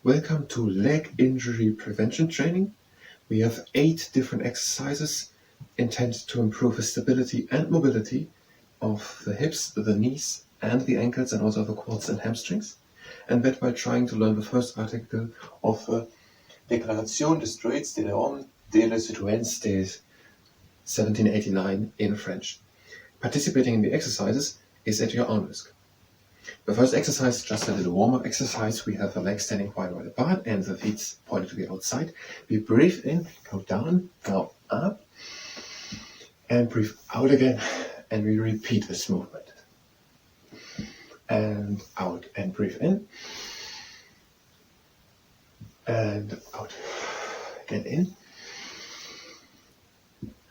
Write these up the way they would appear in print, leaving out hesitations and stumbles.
Welcome to leg injury prevention training. We have 8 different exercises intended to improve the stability and mobility of the hips, the knees and the ankles and also the quads and hamstrings. And that by trying to learn the first article of the Déclaration des Droits de l'homme et des citoyens de 1789 in French. Participating in the exercises is at your own risk. The first exercise, just a little warm-up exercise. We have the legs standing quite wide apart and the feet pointed to the outside. We breathe in, go down, go up, and breathe out again. And we repeat this movement. And out, and breathe in, and out. Again in,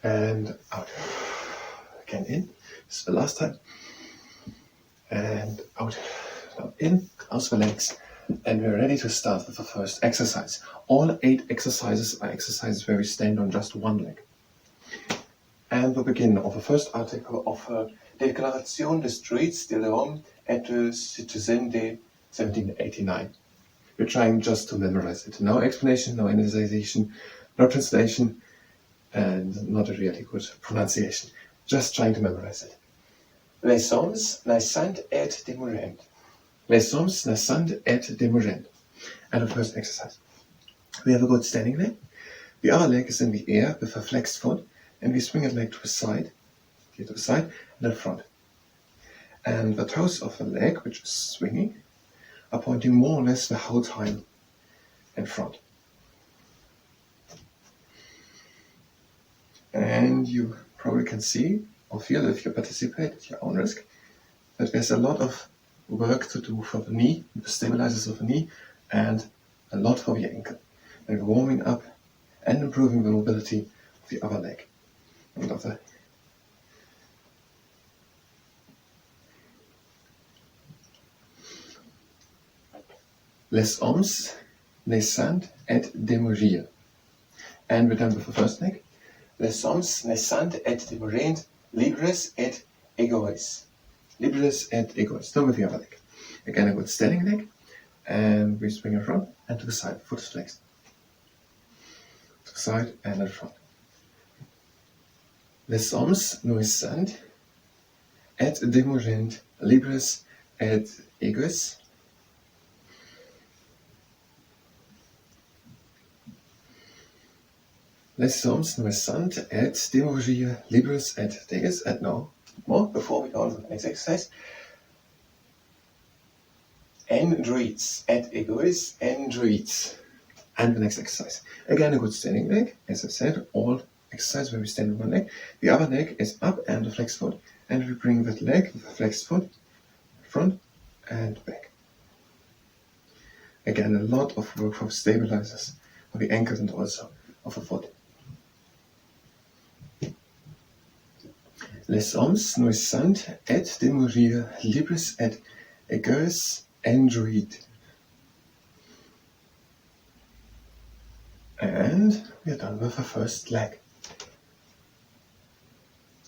and out. Again in. This is the last time. And out, now in, cross the legs, and we're ready to start with the first exercise. All 8 exercises are exercises where we stand on just one leg. And the beginning of the first article of Déclaration des Droits de l'homme et des citoyens de 1789. We're trying just to memorize it. No explanation, no analyzation, no translation, and not a really good pronunciation. Just trying to memorize it. Les hommes naissent et demeurent. Les hommes naissent et demeurent. And the first exercise. We have a good standing leg. The other leg is in the air with a flexed foot, and we swing it leg to the side, here to the side, and in front. And the toes of the leg, which is swinging, are pointing more or less the whole time in front. And you probably can see or feel, if you participate at your own risk, that there's a lot of work to do for the knee, the stabilizers of the knee, and a lot for the ankle. And warming up and improving the mobility of the other leg. And of the Les hommes naissent et demeurent. And we're done with the first leg. Les hommes naissent et demeurent, libres et egaux. Libres et egaux. Done with the other leg. Again, a good standing leg. And we swing in front and to the side. Foot is flexed. To the side and in front. Les hommes naissent et demeurent, libres et egaux. Les hommes naissent et demeurent, libres et egaux. And now, more before we go on to the next exercise. En droits et egaux, en droits. And the next exercise. Again, a good standing leg. As I said, all exercise where we stand on one leg. The other leg is up and the flexed foot. And we bring that leg with the flexed foot front and back. Again, a lot of work for stabilizers for the ankles and also of the foot. Les hommes naissent et demeurent, libres et egaux, en droits. And we are done with the first leg.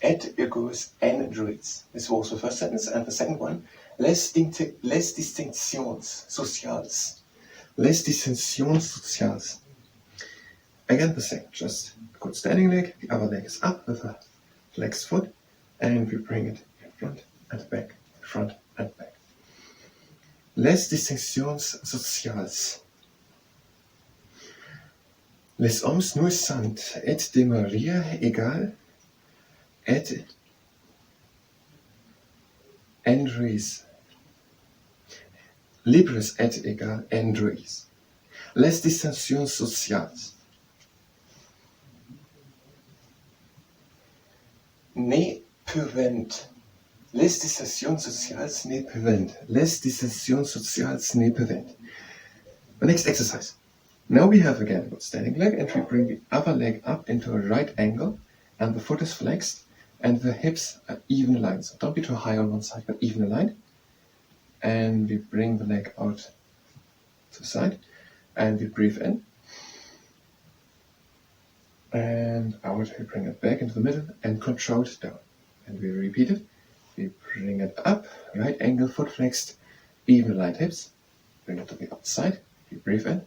Et egaux, en droits. This was the first sentence, and the second one, les distinctions sociales. Les distinctions sociales. Again the same, just a good standing leg, the other leg is up with a flexed foot, and we bring it in front and back, front and back. Les distinctions sociales. Les hommes naissent et demeurent égaux et en droits. Libres et égaux en droits. Les distinctions sociales. Ne peuvent. Les distinctions sociales ne peuvent. Les distinctions sociales ne peuvent. The next exercise. Now we have again a standing leg, and we bring the other leg up into a right angle, and the foot is flexed, and the hips are even aligned. So don't be too high on one side, but even aligned. And we bring the leg out to the side, and we breathe in. And out, we bring it back into the middle and control it down. And we repeat it. We bring it up, right angle, foot flexed, even aligned hips. Bring it to the outside, You breathe in.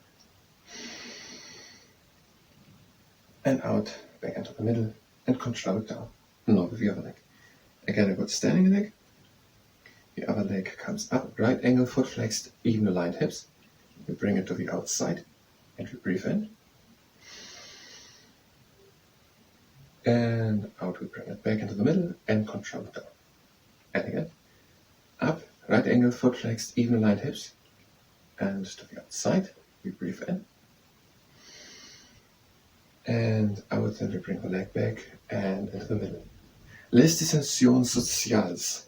And out, back into the middle, and control it down. Now with the other leg. Again, a good standing leg. The other leg comes up, right angle, foot flexed, even aligned hips. We bring it to the outside, and we breathe in. And out, we bring it back into the middle, and control it down. And again, up, right angle, foot flexed, even aligned hips. And to the outside, we breathe in. And out, then we bring the leg back and into the middle. Les dissensions sociales.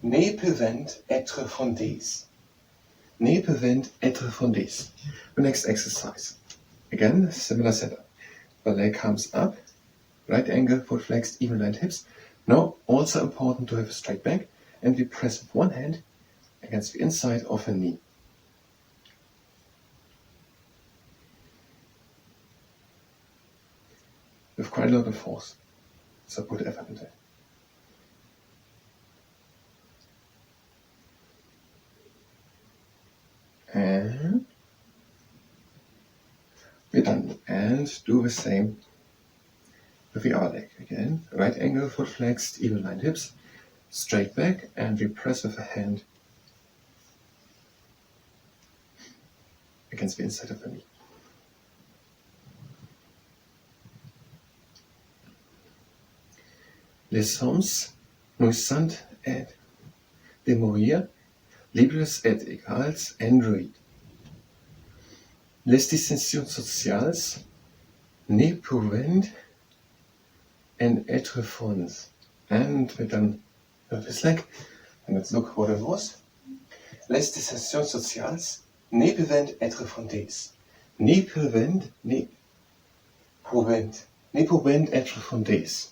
Ne peuvent, etre, fondees. Ne peuvent, etre, fondees. The next exercise. Again, similar setup. The leg comes up, right angle, foot flexed, even lined hips. Now, also important to have a straight back, and we press with one hand against the inside of a knee. With quite a lot of force, so put effort into it. And we're done. And do the same with the other leg. Again, right angle, foot flexed, even lined hips, straight back, and we press with a hand against the inside of the knee. Les hommes, naissent, et demeurent, libres et egaux en Droits. Les dissensions sociales ne peuvent en etre fondees. And we're done with this leg. And let's look what it was. Les dissensions sociales ne peuvent etre fondees. Ne peuvent etre fondees.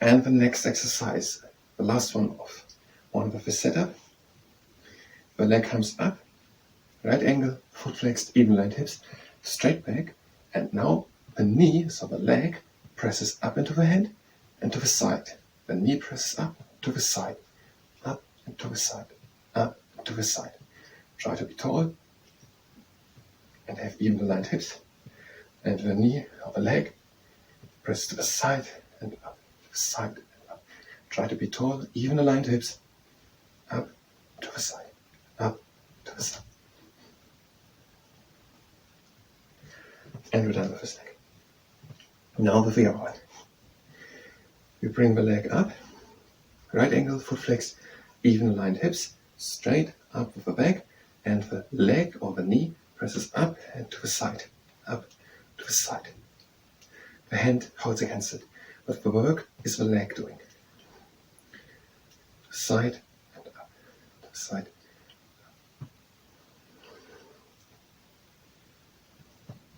And the next exercise, the last one with the setup. The leg comes up, right angle, foot flexed, even lined hips, straight back, and now the knee, so the leg, presses up into the hand and to the side. The knee presses up to the side, up and to the side, up and to the side. Try to be tall and have even aligned hips, and the knee or the leg presses to the side and up. Side and up. Try to be tall, even aligned hips, up to the side, up to the side. And we're done with this leg. Now with the other one. We bring the leg up, right angle, foot flex, even aligned hips, straight up with the back, and the leg or the knee presses up and to the side, up to the side. The hand holds against it. But the work is the leg doing. Side and up, to the side.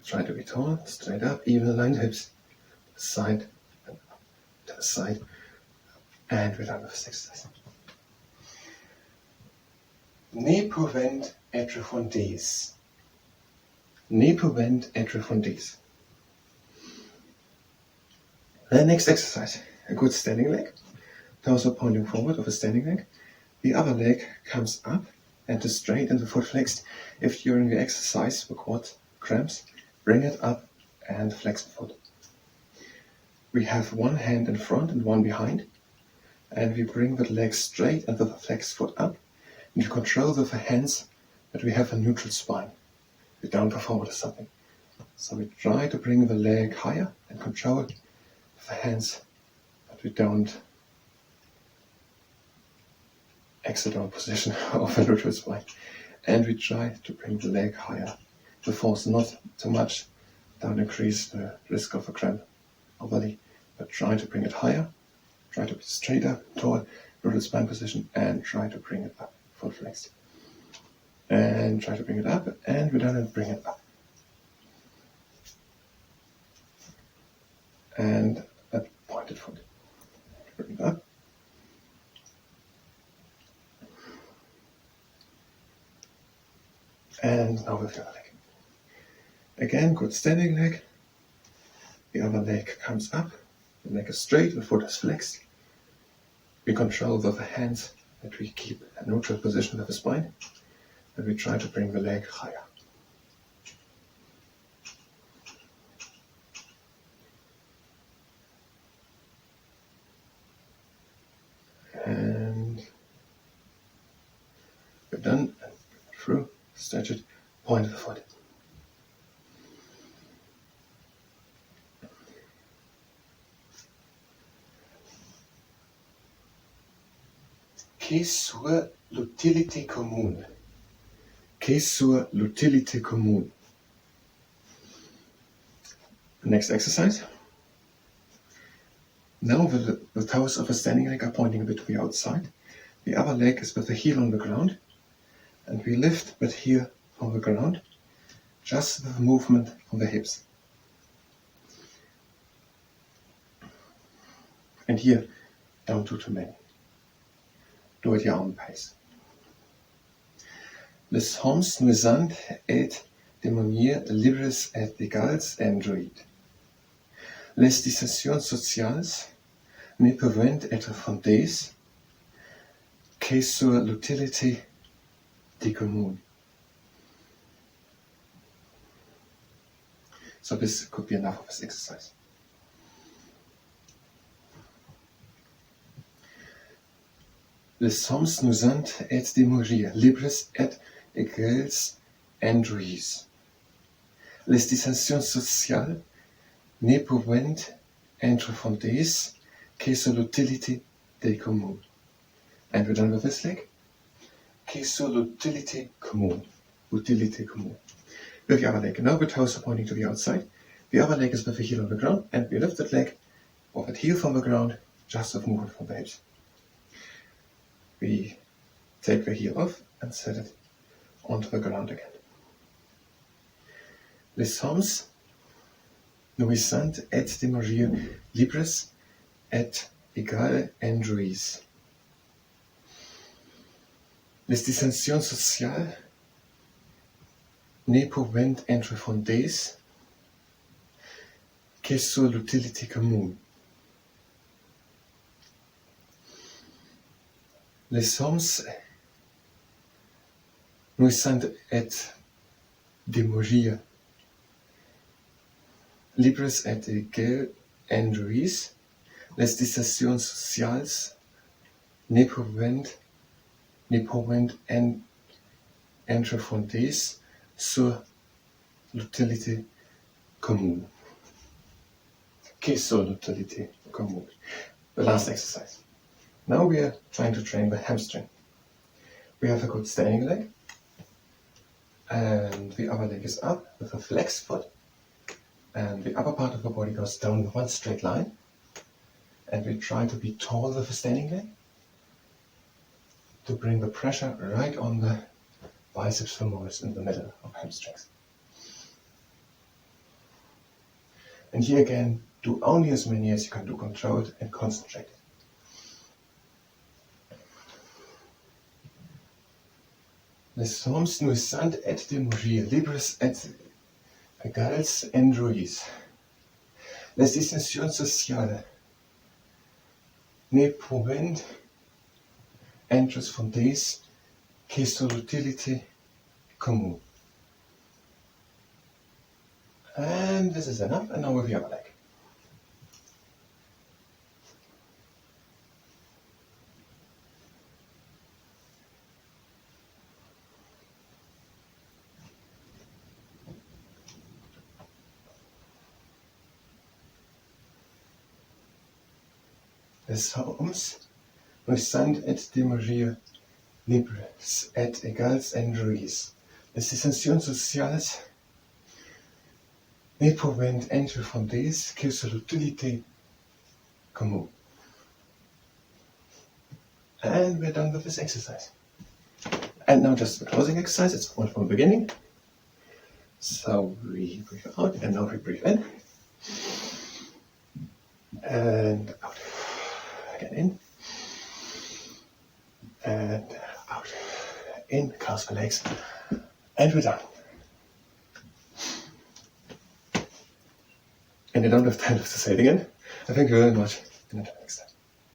Try to be tall, straight up, even aligned hips. Side and up, to the side. And we're done with this exercise. Ne peuvent etre fondees. Ne peuvent etre fondees. The next exercise, a good standing leg, torso pointing forward of a standing leg. The other leg comes up and is straight and the foot flexed. If during the exercise the quad cramps, bring it up and flex the foot. We have one hand in front and one behind, and we bring the leg straight and the flexed foot up, and we control with the hands that we have a neutral spine. We don't go forward or something. So we try to bring the leg higher and control the hands, but we don't exit our position of a neutral spine. And we try to bring the leg higher. The force not too much, don't increase the risk of a cramp overly, but try to bring it higher, try to be straighter, tall, neutral spine position, and try to bring it up, foot flexed. And try to bring it up, and we're done and bring it up. And pointed foot. Bring it up. And now with the other leg. Again, good standing leg. The other leg comes up. The leg is straight, the foot is flexed. We control with the hands that we keep a neutral position of the spine. and we try to bring the leg higher. And we're done, and through, stretch it, point of the foot. Qu'est sur l'utilité commune? Qu'est sur l'utilité commune? Next exercise. Now the toes of a standing leg are pointing a bit to the outside. The other leg is with the heel on the ground. And we lift the heel from the ground, just with the movement from the hips. And here, don't do too many. Do at your own pace. Les hommes naissent, et demeurent, libres et egaux en droits. Les dissensions sociales ne peuvent etre fondees que sur l'utilité des communes. So this could be enough of this exercise. Les hommes naissent et demeurent, libres et egaux en droits. Les dissensions sociales ne peuvent etre fondees que sur l'utilité des communes. And we're done with this leg. Que sur l'utilité commune. Utilité commune. With the other leg. Now the toes are pointing to the outside. The other leg is with the heel on the ground, and we lift that leg or that heel from the ground, just with movement from the hips. We take the heel off and set it onto the ground again. Les hommes naissent et demeurent, libres et egaux en droits. Les dissensions sociales ne peuvent etre fondees que sur l'utilité commune. Les hommes naissent et demeurent, libres et egaux en droits. Les dissensions sociales ne peuvent etre fondees sur l'utilité commune. Que sur l'utilité commune. The last exercise. Now we are trying to train the hamstring. We have a good standing leg, and the other leg is up with a flexed foot, and the upper part of the body goes down in one straight line, and we try to be tall with the standing leg to bring the pressure right on the biceps femoris in the middle of hamstrings. And here again, do only as many as you can do controlled and concentrated. Les hommes naissent et demeurent, libres et egaux en droits. Les dissensions sociales ne peuvent etre fondees que sur l'utilité commune. And this is enough, and now with the other leg. Les hommes naissent et demeurent, libres et egaux en droits. Les dissensions sociales ne peuvent etre fondees que sur l'utilité commune. And we're done with this exercise. And now just the closing exercise. It's one from the beginning. So we breathe out, and now we breathe in. And out. Again in. And out. In, clasp the legs. And we're done. And I don't have time to say it again. Thank you very much. And until next time.